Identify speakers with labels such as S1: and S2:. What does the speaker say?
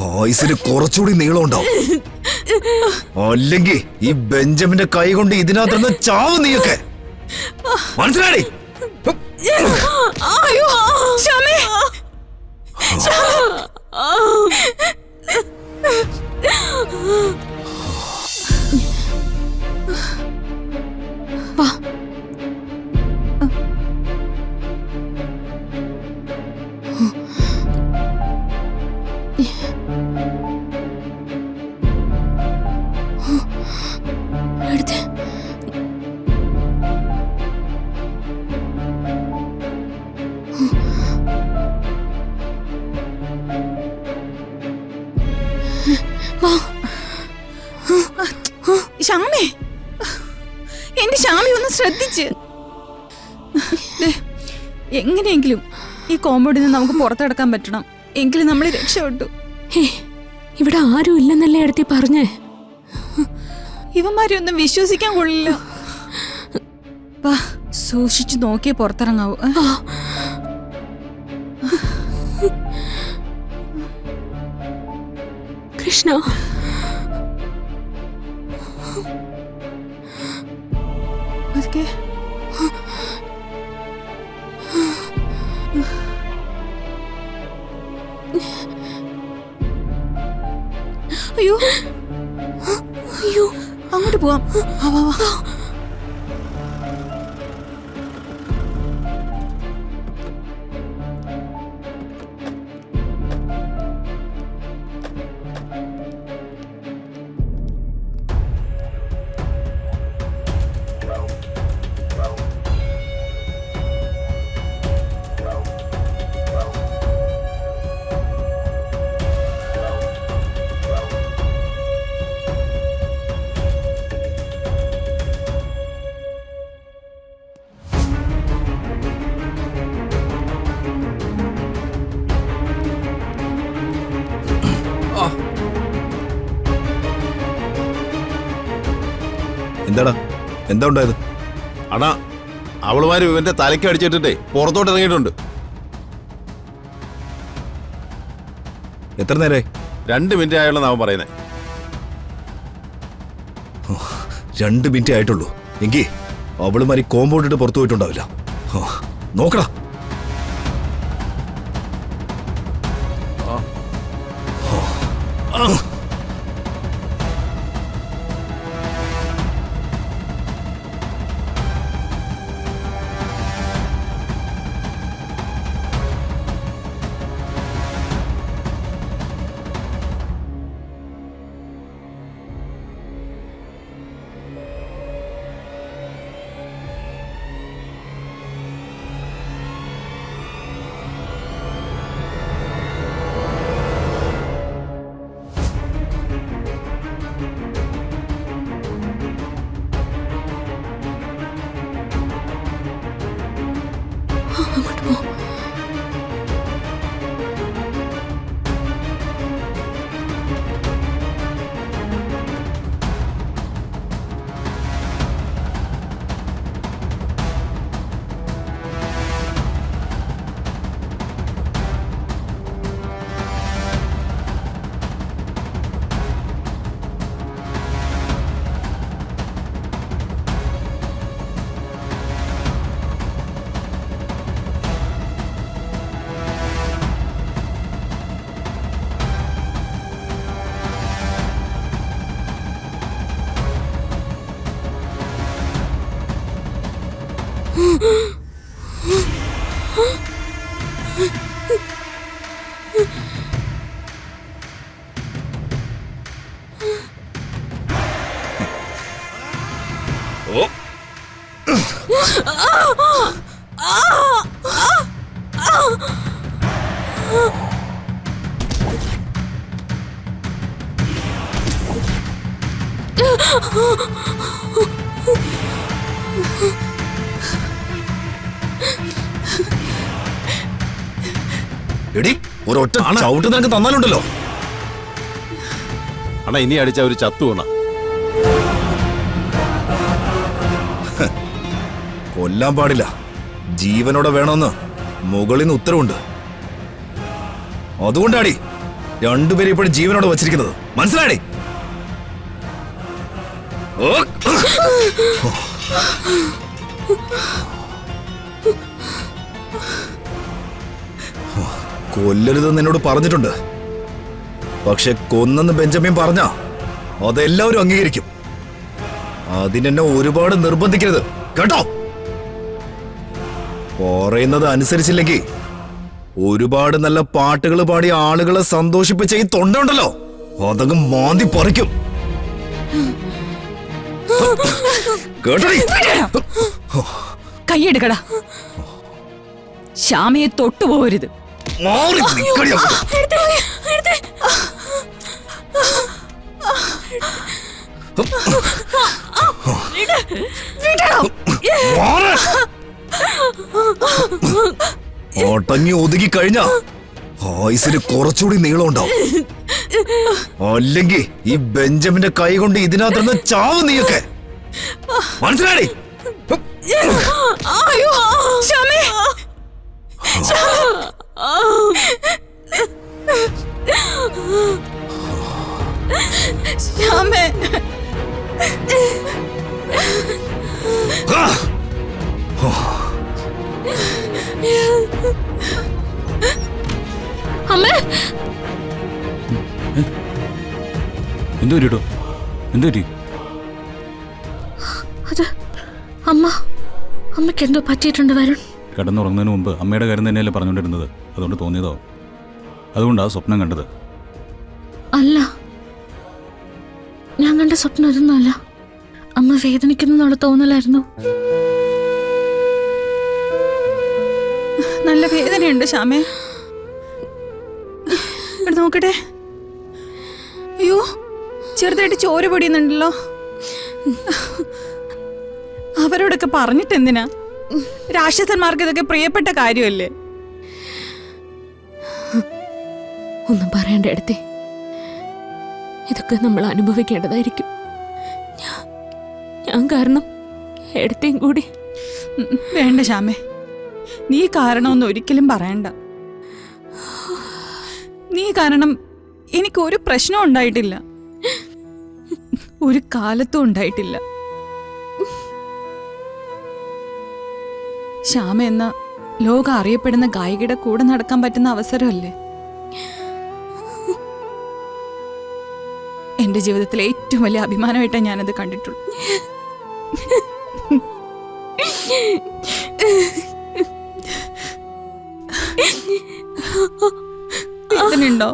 S1: ആയുസിന് കുറച്ചുകൂടി നീളം ഉണ്ടാവും. അല്ലെങ്കിൽ ഈ ബെഞ്ചമിന്റെ കൈ കൊണ്ട് ഇതിനകത്തുനിന്ന് ചാവ് നീയൊക്കെ. മനസ്സിലായി?
S2: ശ്യാമേ, എന്റെ ശ്യാമി ഒന്ന് ശ്രദ്ധിച്ച്. എങ്ങനെയെങ്കിലും ഈ കോമ്പൗണ്ടിൽ നിന്ന് നമുക്ക് പുറത്തെടുക്കാൻ പറ്റണം. എങ്കിലും നമ്മൾ രക്ഷപ്പെട്ടു.
S3: ഇവിടെ ആരും ഇല്ലെന്നല്ലേ അടുത്തി പറഞ്ഞേ?
S2: ഇവന്മാരെ ഒന്നും വിശ്വസിക്കാൻ കൊള്ളില്ല. വാ, സൂക്ഷിച്ചു നോക്കിയേ പുറത്തിറങ്ങാവൂ.
S3: കൃഷ്ണ,
S2: അതൊക്കെ അയ്യോ അയ്യോ, അങ്ങോട്ട് പോവാം. വാ വാ.
S1: എന്താടാ, എന്താ ഉണ്ടായത്?
S4: അണാ, അവളുമാര് ഇവന്റെ തലയ്ക്ക് അടിച്ചിട്ടേ പുറത്തോട്ട് ഇറങ്ങിയിട്ടുണ്ട്.
S1: എത്ര നേരമായി?
S4: 2 മിനിറ്റ് ആയുള്ള അവൻ പറയുന്നത്.
S1: 2 മിനിറ്റ് ആയിട്ടുള്ളൂ. എങ്കിൽ അവളുമാരി കോമ്പൗണ്ടിട്ട് പുറത്തു പോയിട്ടുണ്ടാവില്ല. നോക്കടാ. എടി ഒരൊറ്റ ചവിട്ട് നിനക്ക് തന്നാലുണ്ടല്ലോ.
S4: അണ ഇനി അടിച്ച ഒരു ചത്തു വീണ
S1: കൊല്ലാൻ പാടില്ല, ജീവനോടെ വേണമെന്ന് മുകളിൽ നിന്ന് ഉത്തരവുണ്ട്. അതുകൊണ്ടാടി രണ്ടുപേരും ഇപ്പോഴും ജീവനോട് വച്ചിരിക്കുന്നത്. മനസ്സിലായേ? കൊല്ലരുതെന്ന് എന്നോട് പറഞ്ഞിട്ടുണ്ട്. പക്ഷെ കൊന്നെന്ന് ബെഞ്ചമിൻ പറഞ്ഞ അതെല്ലാവരും അംഗീകരിക്കും. അതിനെന്നെ ഒരുപാട് നിർബന്ധിക്കരുത് കേട്ടോ. പറയുന്നത് അനുസരിച്ചില്ലെങ്കിൽ ഒരുപാട് നല്ല പാട്ടുകൾ പാടി ആളുകളെ സന്തോഷിപ്പിച്ച ഈ തൊണ്ടുണ്ടല്ലോ അതങ്ങ് മാന്തി പറിക്കും. കേട്ടോടി?
S2: കൈയെടുക്കടാ. ശ്യാമയെ തൊട്ടുപോകരുത്.
S1: മാറി നിക്കടി അങ്ങോട്ട്. മാറ്. ഒട്ടങ്ങി ഒതുങ്ങി കഴിഞ്ഞ ആയുസിന് കുറച്ചുകൂടി നീളം ഉണ്ടാവും. അല്ലെങ്കിൽ ഈ ബെഞ്ചമിന്റെ കൈ കൊണ്ട് ഇതിനകത്തുനിന്ന് ചാവും നീയൊക്കെ. മനസ്സിലായി?
S2: ശ്യാമേ, ശ്യാമേ,
S3: അമ്മേ,
S5: എന്തോ കേട്ടോ? എന്തോ പറ്റി?
S3: അത് അമ്മയ്ക്ക് എന്തോ പറ്റിയിട്ടുണ്ട് വരുൺ.
S5: കിടന്നുറങ്ങുന്നതിന് മുമ്പ് അമ്മയുടെ കാര്യം തന്നെയല്ലേ പറഞ്ഞുകൊണ്ടിരുന്നത്. അതുകൊണ്ട് തോന്നിയതോ? അതുകൊണ്ടാ സ്വപ്നം കണ്ടത്?
S3: അല്ല, ഞാൻ കണ്ട സ്വപ്നം ഇതൊന്നുമല്ല. അമ്മ വേദനിക്കുന്നുള്ള തോന്നലായിരുന്നു.
S2: നല്ല വേദനയുണ്ട് ശ്യാമേ. ഇവിടെ നോക്കട്ടെ. അയ്യോ, ചെറുതായിട്ട് ചോര പൊടിയുന്നുണ്ടല്ലോ. അവരോടൊക്കെ പറഞ്ഞിട്ട് എന്തിനാ? രാക്ഷസന്മാർക്ക് ഇതൊക്കെ പ്രിയപ്പെട്ട കാര്യമല്ലേ?
S3: ഒന്നും പറയണ്ട എടുത്തേ, ഇതൊക്കെ നമ്മൾ അനുഭവിക്കേണ്ടതായിരിക്കും. ഞാൻ കാരണം എടുത്തേം കൂടി.
S2: വേണ്ട ശ്യാമേ, നീ കാരണമൊന്നും ഒരിക്കലും പറയണ്ട. നീ കാരണം എനിക്കൊരു പ്രശ്നവും ഉണ്ടായിട്ടില്ല, ഒരു കാലത്തും ഉണ്ടായിട്ടില്ല. ശ്യാമ എന്ന ലോകം അറിയപ്പെടുന്ന ഗായികയുടെ കൂടെ നടക്കാൻ പറ്റുന്ന അവസരമല്ലേ എന്റെ ജീവിതത്തിലെ ഏറ്റവും വലിയ അഭിമാനമായിട്ടാണ് ഞാനത് കണ്ടിട്ടുള്ളൂ. വേദനയുണ്ടോ?